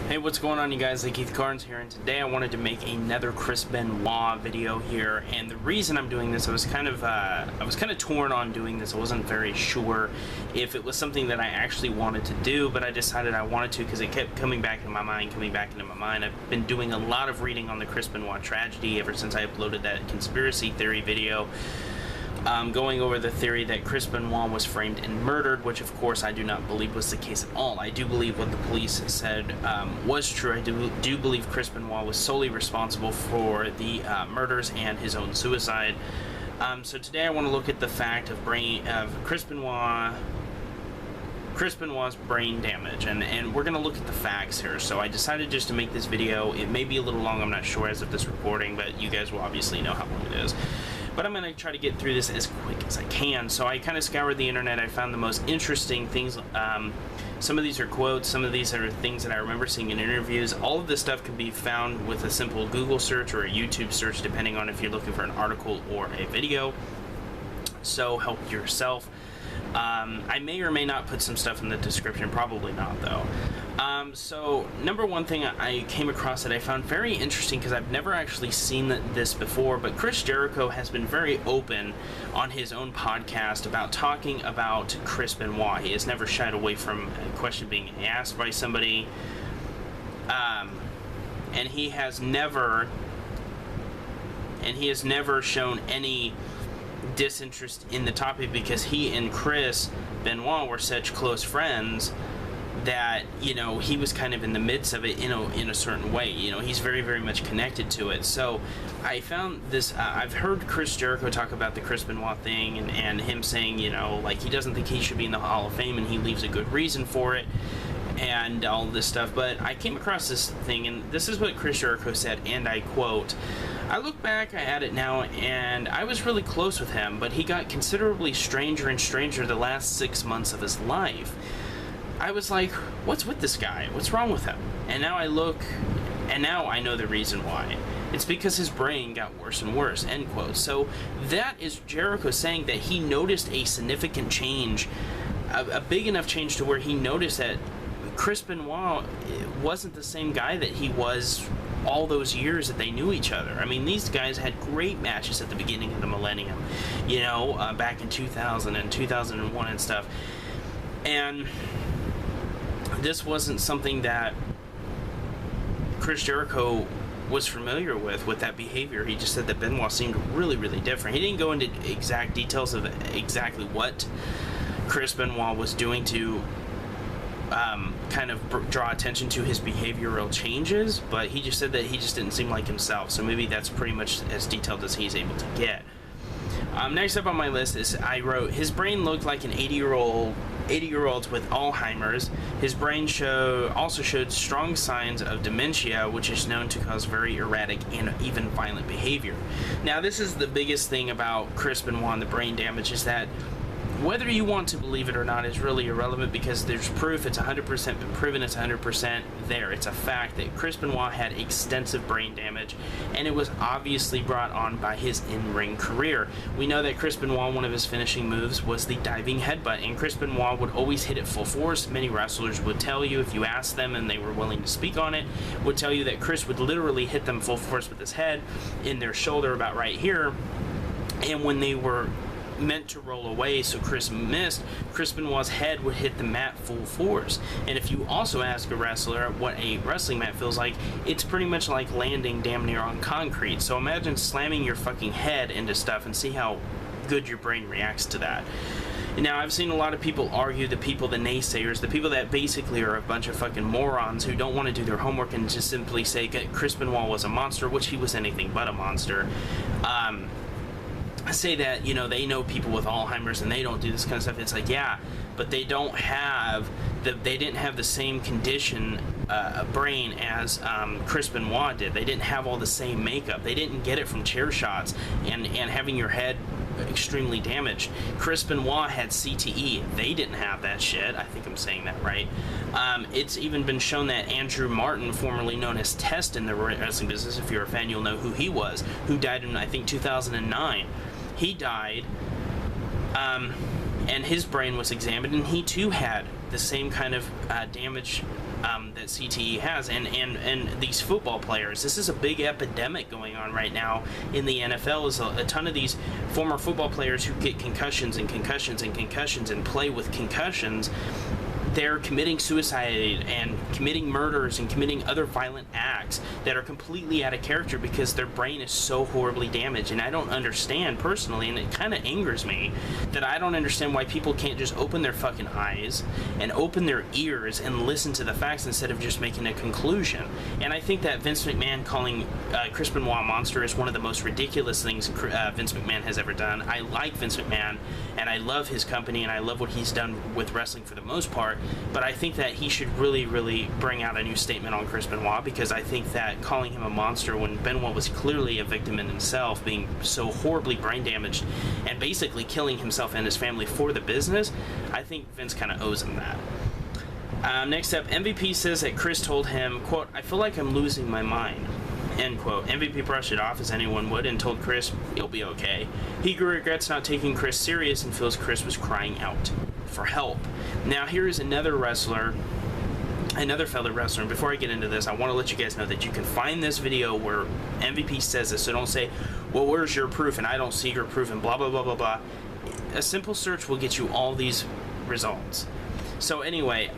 Hey, what's going on, you guys? Keith Carnes here, and today I wanted to make another Chris Benoit video here. And the reason I'm doing this, I was kind of torn on doing this. I wasn't very sure if it was something that I actually wanted to do, but I decided I wanted to because it kept coming back into my mind. I've been doing a lot of reading on the Chris Benoit tragedy ever since I uploaded that conspiracy theory video. Going over the theory that Chris Benoit was framed and murdered, which of course I do not believe was the case at all. I do believe what the police said was true. I do believe Chris Benoit was solely responsible for the murders and his own suicide. So today I want to look at the fact of Chris Benoit's brain damage, and we're going to look at the facts here. So I decided just to make this video. It may be a little long, I'm not sure as of this recording, but you guys will obviously know how long it is. But I'm going to try to get through this as quick as I can. So I kind of scoured the internet. I found the most interesting things. Some of these are quotes. Some of these are things that I remember seeing in interviews. All of this stuff can be found with a simple Google search or a YouTube search, depending on if you're looking for an article or a video. So help yourself. I may or may not put some stuff in the description. Probably not, though. So number one thing I came across that I found very interesting, because I've never actually seen this before, but Chris Jericho has been very open on his own podcast about talking about Chris Benoit. He has never shied away from a question being asked by somebody, and he has never shown any disinterest in the topic, because he and Chris Benoit were such close friends that, you know, he was kind of in the midst of it, you know, in a certain way. You know, he's very, very much connected to it. So I found this, I've heard Chris Jericho talk about the Chris Benoit thing, and him saying, you know, like, he doesn't think he should be in the Hall of Fame, and he leaves a good reason for it, and all this stuff. But I came across this thing, and this is what Chris Jericho said, and I quote, "I look back at it now, and I was really close with him, but he got considerably stranger and stranger the last 6 months of his life. I was like, what's with this guy? What's wrong with him? And now I look, and now I know the reason why. It's because his brain got worse and worse," end quote. So that is Jericho saying that he noticed a significant change, a big enough change to where he noticed that Chris Benoit wasn't the same guy that he was all those years that they knew each other. I mean, these guys had great matches at the beginning of the millennium, you know, back in 2000 and 2001 and stuff. And this wasn't something that Chris Jericho was familiar with that behavior. He just said that Benoit seemed really, really different. He didn't go into exact details of exactly what Chris Benoit was doing to kind of draw attention to his behavioral changes, but he just said that he just didn't seem like himself. So maybe that's pretty much as detailed as he's able to get. Next up on my list is, I wrote, his brain looked like an 80-year-old with Alzheimer's. His brain also showed strong signs of dementia, which is known to cause very erratic and even violent behavior. Now, this is the biggest thing about Chris Benoit and the brain damage, is that whether you want to believe it or not is really irrelevant, because there's proof. It's 100% been proven. It's 100% there. It's a fact that Chris Benoit had extensive brain damage, and it was obviously brought on by his in-ring career. We know that Chris Benoit, one of his finishing moves was the diving headbutt, and Chris Benoit would always hit it full force. Many wrestlers would tell you, if you asked them and they were willing to speak on it, would tell you that Chris would literally hit them full force with his head in their shoulder, about right here, and when they were meant to roll away, so Chris missed, Chris Benoit's head would hit the mat full force. And if you also ask a wrestler what a wrestling mat feels like, it's pretty much like landing damn near on concrete. So imagine slamming your fucking head into stuff and see how good your brain reacts to that. Now, I've seen a lot of people argue, the naysayers, the people that basically are a bunch of fucking morons who don't want to do their homework and just simply say Chris Benoit was a monster, which he was anything but a monster. Say that, you know, they know people with Alzheimer's and they don't do this kind of stuff. It's like, yeah, but they didn't have the same condition, brain as Chris Benoit did. They didn't have all the same makeup. They didn't get it from chair shots and having your head extremely damaged. Chris Benoit had CTE. They didn't have that shit. I think I'm saying that right. It's even been shown that Andrew Martin, formerly known as Test in the wrestling business, if you're a fan you'll know who he was, who died in, I think, 2009. He died, and his brain was examined, and he too had the same kind of damage that CTE has, and these football players. This is a big epidemic going on right now in the NFL. Is a ton of these former football players who get concussions and concussions and concussions and play with concussions. They're committing suicide and committing murders and committing other violent acts that are completely out of character because their brain is so horribly damaged. And I don't understand personally, and it kind of angers me, that I don't understand why people can't just open their fucking eyes and open their ears and listen to the facts instead of just making a conclusion. And I think that Vince McMahon calling Chris Benoit a monster is one of the most ridiculous things Vince McMahon has ever done. I like Vince McMahon, and I love his company, and I love what he's done with wrestling for the most part. But I think that he should really, really bring out a new statement on Chris Benoit, because I think that calling him a monster when Benoit was clearly a victim in himself, being so horribly brain damaged and basically killing himself and his family for the business, I think Vince kind of owes him that. Next up, MVP says that Chris told him, quote, "I feel like I'm losing my mind." End quote. MVP brushed it off as anyone would and told Chris, "You'll be okay." He regrets not taking Chris serious and feels Chris was crying out for help. Now here is another wrestler, another fellow wrestler, and before I get into this, I want to let you guys know that you can find this video where MVP says this, so don't say, "Well, where's your proof?" and "I don't see your proof," and blah blah blah blah blah. A simple search will get you all these results. So anyway,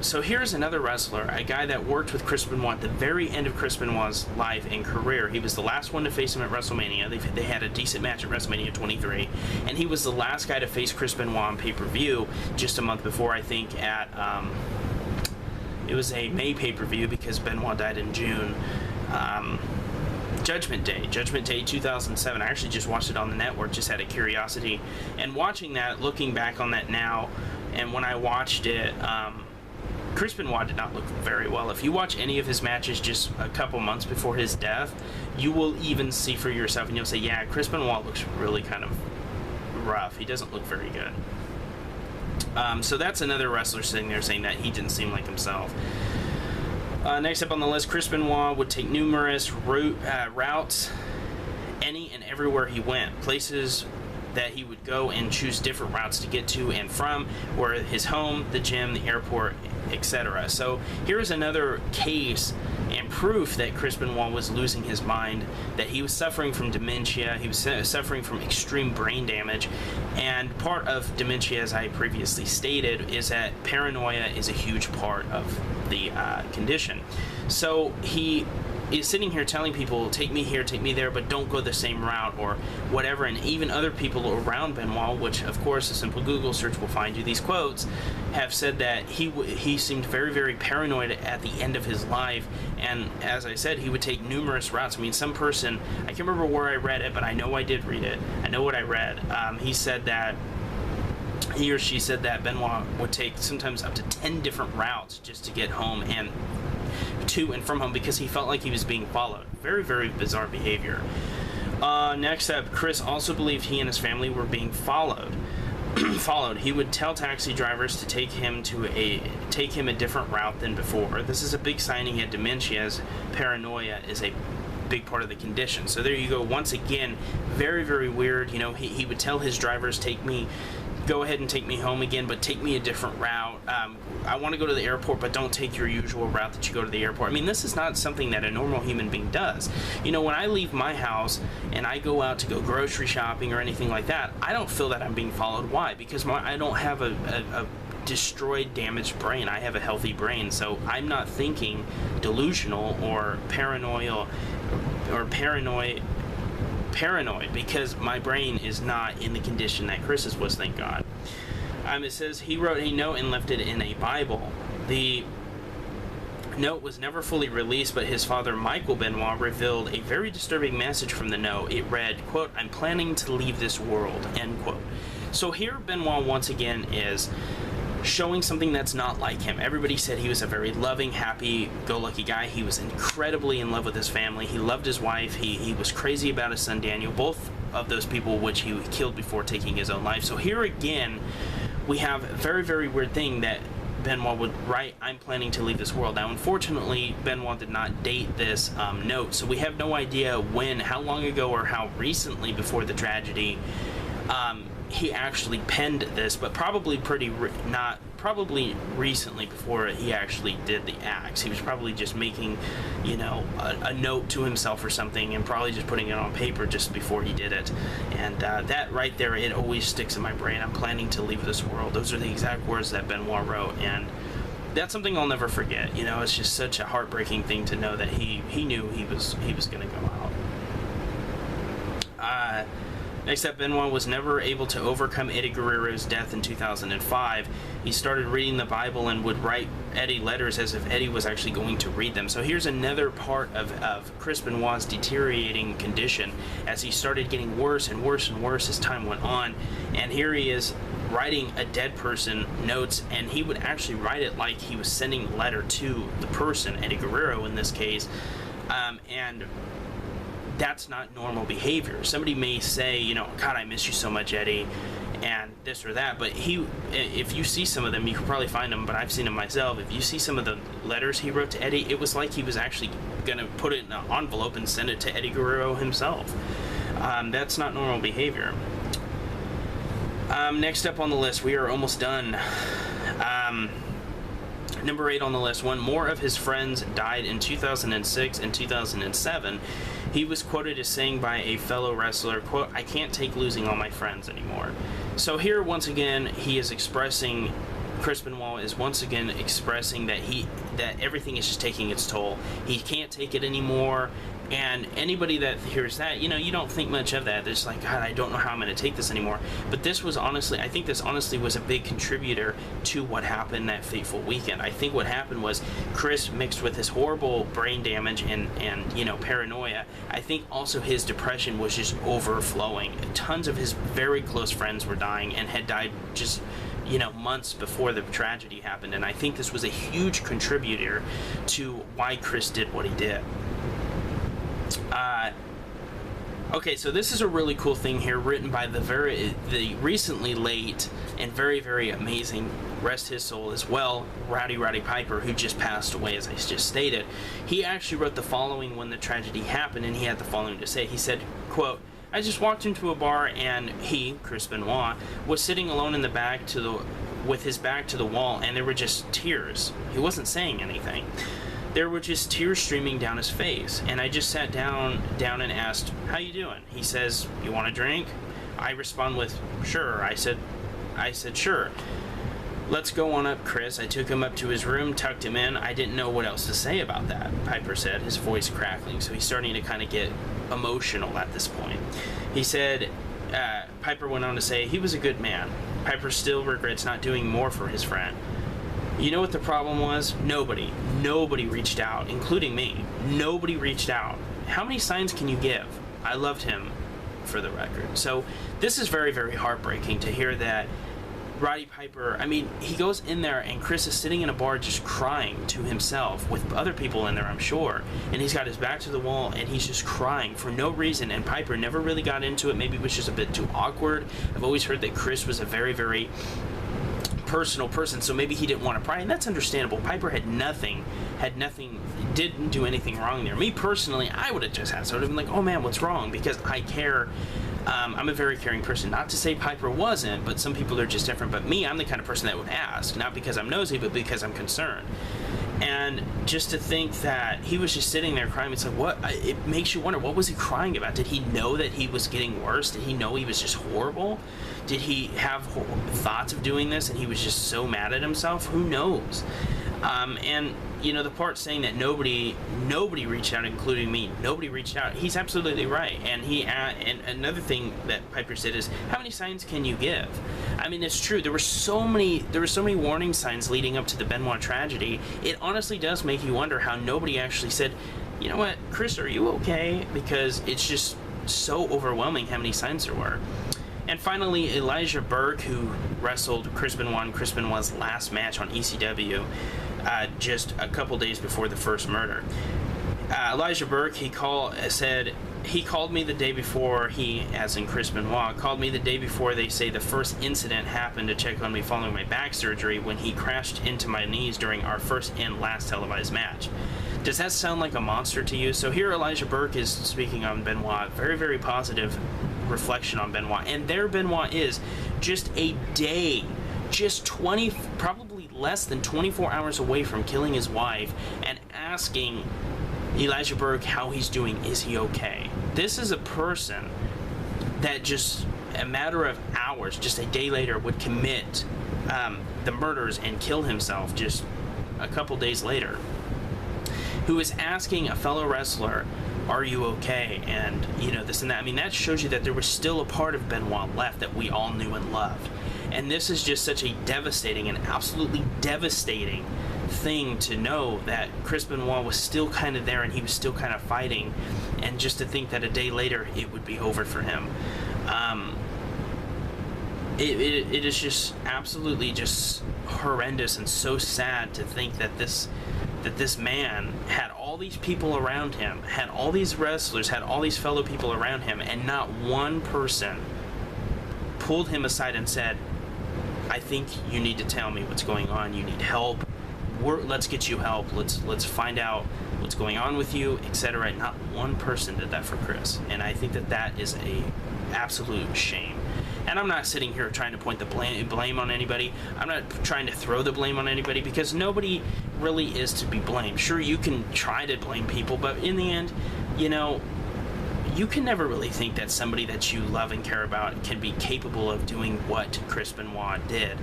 so here's another wrestler, a guy that worked with Chris Benoit at the very end of Chris Benoit's life and career. He was the last one to face him at WrestleMania. They had a decent match at WrestleMania 23, and he was the last guy to face Chris Benoit on pay-per-view just a month before, I think, at, it was a May pay-per-view because Benoit died in June. Judgment Day 2007. I actually just watched it on the network, just out of curiosity. And watching that, looking back on that now, and when I watched it, Chris Benoit did not look very well. If you watch any of his matches just a couple months before his death, you will even see for yourself, and you'll say, yeah, Chris Benoit looks really kind of rough. He doesn't look very good. So that's another wrestler sitting there saying that he didn't seem like himself. Next up on the list, Chris Benoit would take numerous routes any and everywhere he went. Places that he would go and choose different routes to get to and from, or his home, the gym, the airport, etc. So here's another case and proof that Chris Benoit was losing his mind, that he was suffering from dementia, he was suffering from extreme brain damage, and part of dementia, as I previously stated, is that paranoia is a huge part of the condition. So he is sitting here telling people, take me here, take me there, but don't go the same route or whatever. And even other people around Benoit, which of course a simple Google search will find you these quotes, have said that he seemed very, very paranoid at the end of his life. And as I said, he would take numerous routes. I mean, some person, I can't remember where I read it, but I know I did read it. I know what I read. He said that he or she said that Benoit would take sometimes up to 10 different routes just to get home and to and from home because he felt like he was being followed. Very, very bizarre behavior. Next up, Chris also believed he and his family were being followed. He would tell taxi drivers to take him a different route than before. This is a big sign he had dementia, as paranoia is a big part of the condition. So there you go. Once again, very, very weird. You know, he would tell his drivers, go ahead and take me home again, but take me a different route. I want to go to the airport, but don't take your usual route that you go to the airport. I mean, this is not something that a normal human being does. You know, when I leave my house and I go out to go grocery shopping or anything like that, I don't feel that I'm being followed. Why? Because I don't have a destroyed, damaged brain. I have a healthy brain, so I'm not thinking delusional or paranoid because my brain is not in the condition that Chris's was, thank God. It says he wrote a note and left it in a Bible. The note was never fully released, but his father, Michael Benoit, revealed a very disturbing message from the note. It read, quote, "I'm planning to leave this world," end quote. So here Benoit once again is showing something that's not like him. Everybody said he was a very loving, happy-go-lucky guy. He was incredibly in love with his family. He loved his wife. He was crazy about his son Daniel, both of those people which he killed before taking his own life. So here again, we have a very, very weird thing that Benoit would write, "I'm planning to leave this world." Now, unfortunately, Benoit did not date this note, so we have no idea when, how long ago, or how recently before the tragedy he actually penned this, but probably probably recently before he actually did the acts. He was probably just making, a note to himself or something, and probably just putting it on paper just before he did it. And that right there, it always sticks in my brain. I'm planning to leave this world. Those are the exact words that Benoit wrote, and that's something I'll never forget. It's just such a heartbreaking thing to know that he knew he was going to go out. Next up, Benoit was never able to overcome Eddie Guerrero's death in 2005. He started reading the Bible and would write Eddie letters as if Eddie was actually going to read them. So here's another part of Chris Benoit's deteriorating condition as he started getting worse and worse and worse as time went on. And here he is writing a dead person notes, and he would actually write it like he was sending a letter to the person, Eddie Guerrero in this case, and that's not normal behavior. Somebody may say, God, I miss you so much, Eddie, and this or that, but if you see some of them, you can probably find them, but I've seen them myself. If you see some of the letters he wrote to Eddie, it was like he was actually going to put it in an envelope and send it to Eddie Guerrero himself. That's not normal behavior. Next up on the list, we are almost done. Number 8 on the list, when more of his friends died in 2006 and 2007, he was quoted as saying by a fellow wrestler, quote, "I can't take losing all my friends anymore." So here, once again, Chris Benoit is once again expressing that everything is just taking its toll. He can't take it anymore. And anybody that hears that, you don't think much of that. It's like, God, I don't know how I'm going to take this anymore. But I think this honestly was a big contributor to what happened that fateful weekend. I think what happened was Chris, mixed with his horrible brain damage and paranoia, I think also his depression was just overflowing. Tons of his very close friends were dying and had died just months before the tragedy happened. And I think this was a huge contributor to why Chris did what he did. Okay, so this is a really cool thing here, written by the recently late and very, very amazing, rest his soul as well, Roddy Piper, who just passed away, as I just stated. He actually wrote the following when the tragedy happened, and he had the following to say. He said, quote, "I just walked into a bar and he, Chris Benoit, was sitting alone in the back with his back to the wall, and there were just tears. He wasn't saying anything. There were just tears streaming down his face, and I just sat down and asked, 'How you doing?' He says, 'You want a drink?' I respond with, 'Sure.' I said, 'Sure.' 'Let's go on up, Chris.' I took him up to his room, tucked him in. I didn't know what else to say about that," Piper said, his voice crackling. So he's starting to kind of get emotional at this point. He said, Piper went on to say, "He was a good man. Piper still regrets not doing more for his friend. You know what the problem was? Nobody reached out, including me. Nobody reached out. How many signs can you give? I loved him," for the record. So this is very, very heartbreaking to hear that Roddy Piper, he goes in there and Chris is sitting in a bar just crying to himself with other people in there, I'm sure. And he's got his back to the wall and he's just crying for no reason. And Piper never really got into it. Maybe it was just a bit too awkward. I've always heard that Chris was a very, very personal person, so maybe he didn't want to pry, and that's understandable. Piper didn't do anything wrong there. Me personally, I would have just asked. I would have been like, "Oh man, what's wrong?" Because I care. I'm a very caring person. Not to say Piper wasn't, but some people are just different. But me, I'm the kind of person that would ask, not because I'm nosy, but because I'm concerned. And just to think that he was just sitting there crying, it's like, it makes you wonder, what was he crying about? Did he know that he was getting worse? Did he know he was just horrible? Did he have thoughts of doing this and he was just so mad at himself? Who knows? And the part saying that nobody reached out, including me, nobody reached out, he's absolutely right. And and another thing that Piper said is, how many signs can you give? It's true. There were so many warning signs leading up to the Benoit tragedy. It honestly does make you wonder how nobody actually said, "You know what, Chris, are you okay?" Because it's just so overwhelming how many signs there were. And finally, Elijah Burke, who wrestled Chris Benoit in Chris Benoit's last match on ECW, just a couple days before the first murder. Elijah Burke, he called me the day before, as in Chris Benoit, called me the day before they say the first incident happened to check on me following my back surgery when he crashed into my knees during our first and last televised match. Does that sound like a monster to you? So here Elijah Burke is speaking on Benoit, very, very positive reflection on Benoit. And there Benoit is, just a day, just 20, probably less than 24 hours away from killing his wife, and asking Elijah Burke how he's doing. Is he okay? This is a person that just a matter of hours, just a day later, would commit the murders and kill himself just a couple days later, who is asking a fellow wrestler, are you okay? And, you know, this and that. I mean, that shows you that there was still a part of Benoit left that we all knew and loved. And this is just such a devastating and absolutely devastating thing to know, that Chris Benoit was still kind of there and he was still kind of fighting, and just to think that a day later it would be over for him. It is just absolutely just horrendous and so sad to think that this man had all these people around him, had all these wrestlers, had all these fellow people around him, and not one person pulled him aside and said, I think you need to tell me what's going on. You need help. Let's get you help. Let's find out what's going on with you, etc. Not one person did that for Chris, and I think that is a absolute shame. And I'm not sitting here trying to point the blame on anybody. I'm not trying to throw the blame on anybody, because nobody really is to be blamed. Sure, you can try to blame people, but in the end, you know, you can never really think that somebody that you love and care about can be capable of doing what Chris Benoit did.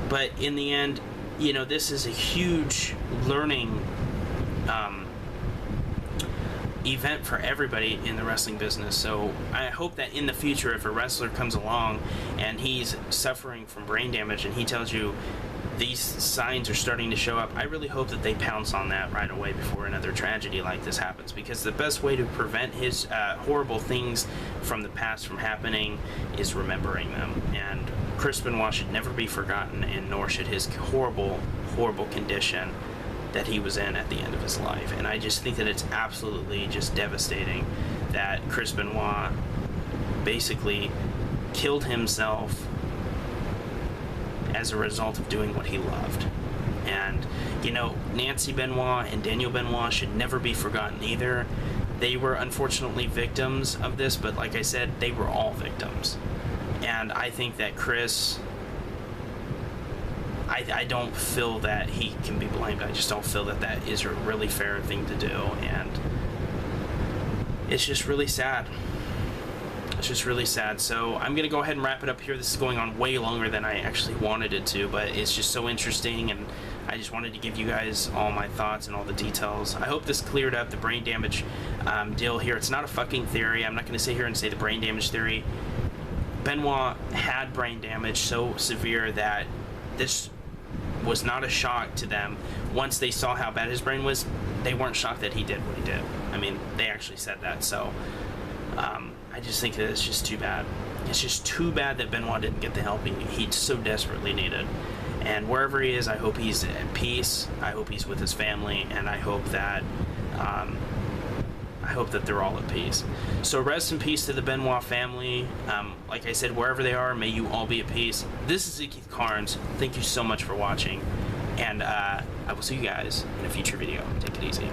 But in the end, you know, this is a huge learning event for everybody in the wrestling business. So I hope that in the future, if a wrestler comes along and he's suffering from brain damage and he tells you these signs are starting to show up, I really hope that they pounce on that right away before another tragedy like this happens, because the best way to prevent his horrible things from the past from happening is remembering them. And Chris Benoit should never be forgotten, and nor should his horrible, horrible condition that he was in at the end of his life. And I just think that it's absolutely just devastating that Chris Benoit basically killed himself as a result of doing what he loved. And, you know, Nancy Benoit and Daniel Benoit should never be forgotten either. They were unfortunately victims of this, but like I said, they were all victims. And I think that Chris, I don't feel that he can be blamed. I just don't feel that is a really fair thing to do. And it's just really sad. It's just really sad. So I'm going to go ahead and wrap it up here. This is going on way longer than I actually wanted it to, but it's just so interesting, and I just wanted to give you guys all my thoughts and all the details. I hope this cleared up the brain damage deal here. It's not a fucking theory. I'm not going to sit here and say the brain damage theory. Benoit had brain damage so severe that this was not a shock to them. Once they saw how bad his brain was, they weren't shocked that he did what he did. I mean, they actually said that. So I just think that it's just too bad. It's just too bad that Benoit didn't get the help he so desperately needed. And wherever he is, I hope he's at peace. I hope he's with his family, and I hope that they're all at peace. So rest in peace to the Benoit family. Like I said, wherever they are, may you all be at peace. This is Keith Carnes. Thank you so much for watching, and I will see you guys in a future video. Take it easy.